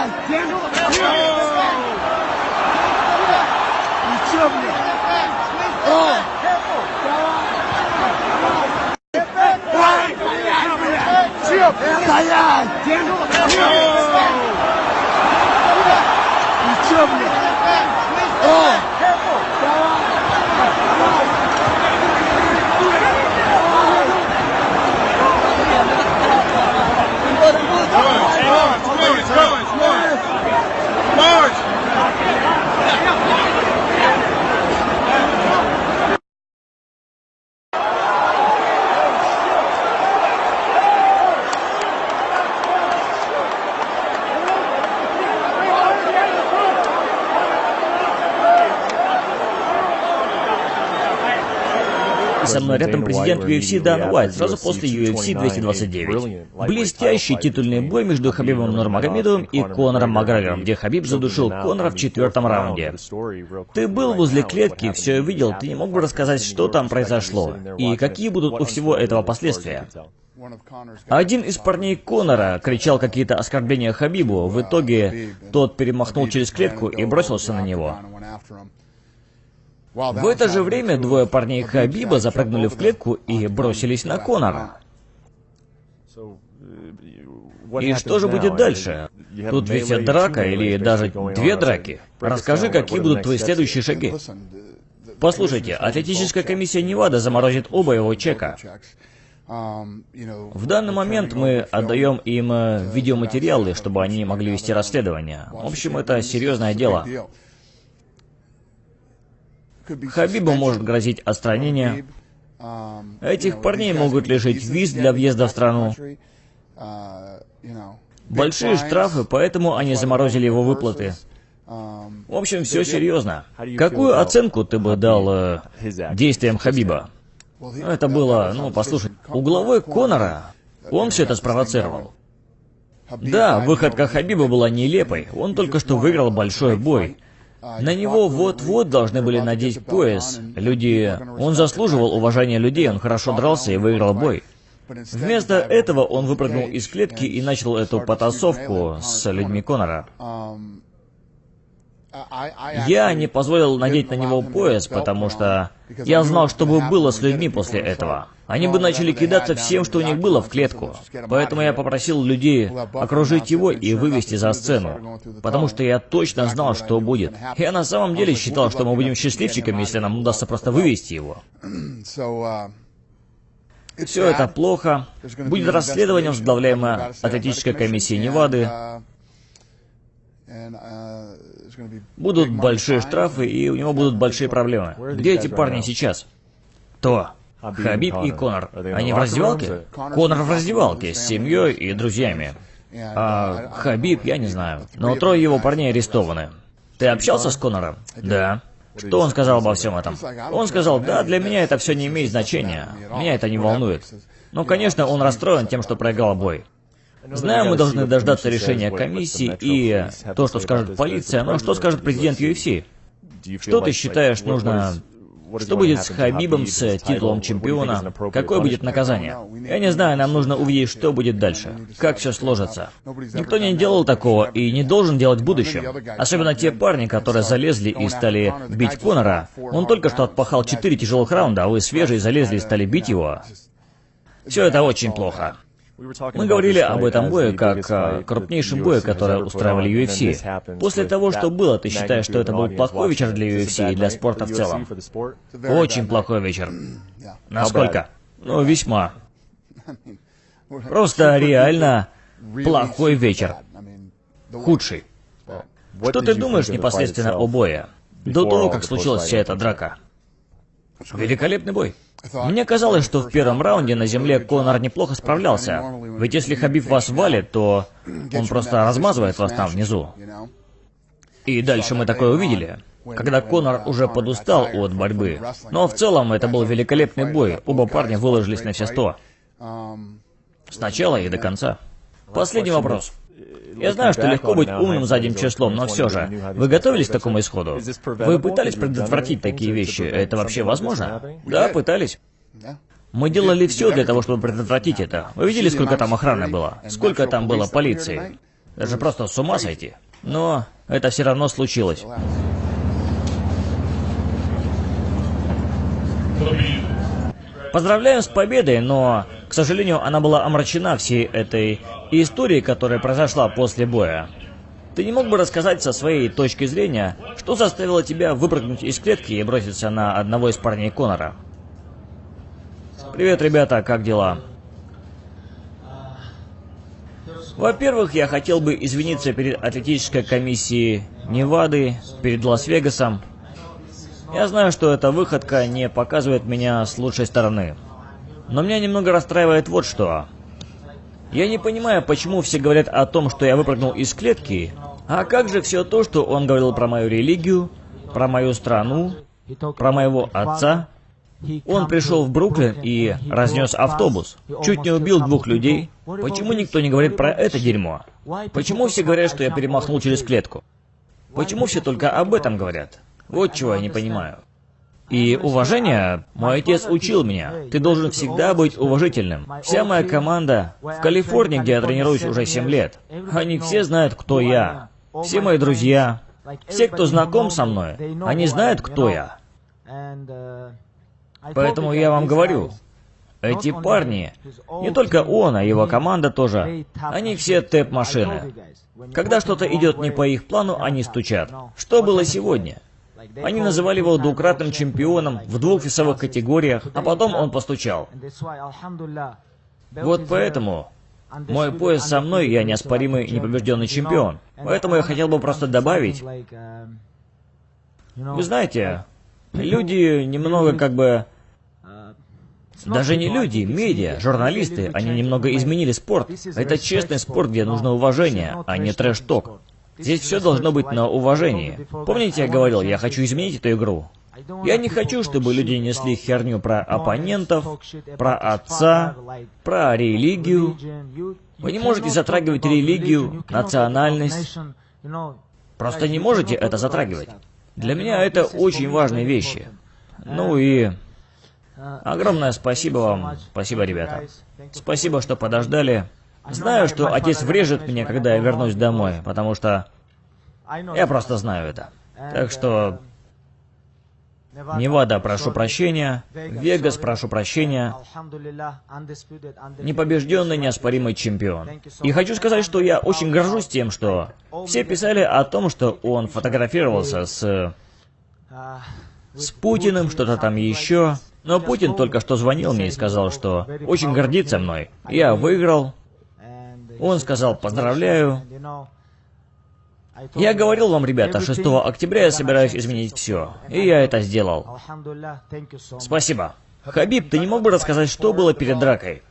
Стоять! Ты чё, блядь? Ой, блядь! Чё? Стоять! Ты чё, блядь? Со мной рядом президент UFC Дан Уайт, сразу после UFC 229. Блестящий титульный бой между Хабибом Нурмагомедовым и Конором Макгрегором, где Хабиб задушил Конора в 4-м раунде. Ты был возле клетки, все видел, ты не мог бы рассказать, что там произошло, и какие будут у всего этого последствия? Один из парней Конора кричал какие-то оскорбления Хабибу, в итоге тот перемахнул через клетку и бросился на него. В это же время двое парней Хабиба запрыгнули в клетку и бросились на Конора. И что же будет дальше? Тут ведь драка или даже две драки. Расскажи, какие будут твои следующие шаги. Послушайте, атлетическая комиссия Невада заморозит оба его чека. В данный момент мы отдаем им видеоматериалы, чтобы они могли вести расследование. В общем, это серьезное дело. Хабибу может грозить отстранение. Этих парней могут лишить виз для въезда в страну. Большие штрафы, поэтому они заморозили его выплаты. В общем, все серьезно. Какую оценку ты бы дал действиям Хабиба? Это было, послушай, угловой Конора, он все это спровоцировал. Да, выходка Хабиба была нелепой, он только что выиграл большой бой. На него вот-вот должны были надеть пояс. Он заслуживал уважения людей, он хорошо дрался и выиграл бой. Вместо этого он выпрыгнул из клетки и начал эту потасовку с людьми Конора. Я не позволил надеть на него пояс, потому что я знал, что бы было с людьми после этого. Они бы начали кидаться всем, что у них было, в клетку. Поэтому я попросил людей окружить его и вывести за сцену. Потому что я точно знал, что будет. Я на самом деле считал, что мы будем счастливчиками, если нам удастся просто вывести его. Все это плохо. Будет расследование, возглавляемое атлетической комиссией Невады. Будут большие штрафы, и у него будут большие проблемы. Где эти парни сейчас? Хабиб и Конор. Они в раздевалке? Конор в раздевалке, с семьей и друзьями. А Хабиб, я не знаю. Но трое его парней арестованы. Ты общался с Конором? Да. Что он сказал обо всем этом? Он сказал, да, для меня это все не имеет значения. Меня это не волнует. Но, конечно, он расстроен тем, что проиграл бой. Знаю, мы должны дождаться решения комиссии и то, что скажет полиция, но что скажет президент UFC? Что ты считаешь нужно... Что будет с Хабибом, с титулом чемпиона? Какое будет наказание? Я не знаю, нам нужно увидеть, что будет дальше. Как все сложится. Никто не делал такого и не должен делать в будущем. Особенно те парни, которые залезли и стали бить Конора. Он только что отпахал 4 тяжелых раунда, а вы свежие залезли и стали бить его. Все это очень плохо. Мы говорили об этом бое как о крупнейшем бое, который устраивали UFC. После того, что было, ты считаешь, что это был плохой вечер для UFC и для спорта в целом? Очень плохой вечер. Насколько? Весьма. Просто реально плохой вечер. Худший. Что ты думаешь непосредственно о бое? До того, как случилась вся эта драка. Великолепный бой. Мне казалось, что в первом раунде на земле Конор неплохо справлялся. Ведь если Хабиб вас валит, то он просто размазывает вас там внизу. И дальше мы такое увидели, когда Конор уже подустал от борьбы. Но в целом это был великолепный бой. Оба парня выложились на все 100. С начала и до конца. Последний вопрос. Я знаю, что легко быть умным задним числом, но все же, вы готовились к такому исходу? Вы пытались предотвратить такие вещи? Это вообще возможно? Да, пытались. Мы делали все для того, чтобы предотвратить это. Вы видели, сколько там охраны было? Сколько там было полиции? Даже просто с ума сойти. Но это все равно случилось. Поздравляем с победой, но, к сожалению, она была омрачена всей этой историей, которая произошла после боя. Ты не мог бы рассказать со своей точки зрения, что заставило тебя выпрыгнуть из клетки и броситься на одного из парней Конора? Привет, ребята, как дела? Во-первых, я хотел бы извиниться перед атлетической комиссией Невады, перед Лас-Вегасом. Я знаю, что эта выходка не показывает меня с лучшей стороны. Но меня немного расстраивает вот что. Я не понимаю, почему все говорят о том, что я выпрыгнул из клетки, а как же все то, что он говорил про мою религию, про мою страну, про моего отца. Он пришел в Бруклин и разнес автобус, чуть не убил 2 людей. Почему никто не говорит про это дерьмо? Почему все говорят, что я перемахнул через клетку? Почему все только об этом говорят? Вот чего я не понимаю. И уважение, мой отец учил меня. Ты должен всегда быть уважительным. Вся моя команда в Калифорнии, где я тренируюсь уже 7 лет, они все знают, кто я. Все мои друзья, все, кто знаком со мной, они знают, кто я. Поэтому я вам говорю, эти парни, не только он, а его команда тоже, они все тэп-машины. Когда что-то идет не по их плану, они стучат. Что было сегодня? Они называли его двукратным чемпионом в 2 весовых категориях, а потом он постучал. Вот поэтому мой пояс со мной, я неоспоримый непобежденный чемпион. Поэтому я хотел бы просто добавить. Вы знаете, люди немного как бы... Даже не люди, медиа, журналисты, они немного изменили спорт. Это честный спорт, где нужно уважение, а не трэш-ток. Здесь все должно быть на уважении. Помните, я говорил, я хочу изменить эту игру? Я не хочу, чтобы люди несли херню про оппонентов, про отца, про религию. Вы не можете затрагивать религию, национальность. Просто не можете это затрагивать. Для меня это очень важные вещи. Ну и... огромное спасибо вам. Спасибо, ребята. Спасибо, что подождали. Знаю, что отец врежет мне, когда я вернусь домой, потому что... я просто знаю это. Так что... Невада, прошу прощения. Вегас, прошу прощения. Непобежденный, неоспоримый чемпион. И хочу сказать, что я очень горжусь тем, что... все писали о том, что он фотографировался с Путиным, что-то там еще. Но Путин только что звонил мне и сказал, что очень гордится мной. Я выиграл. Он сказал «поздравляю». Я говорил вам, ребята, 6 октября я собираюсь изменить все. И я это сделал. Спасибо. Хабиб, ты не мог бы рассказать, что было перед дракой?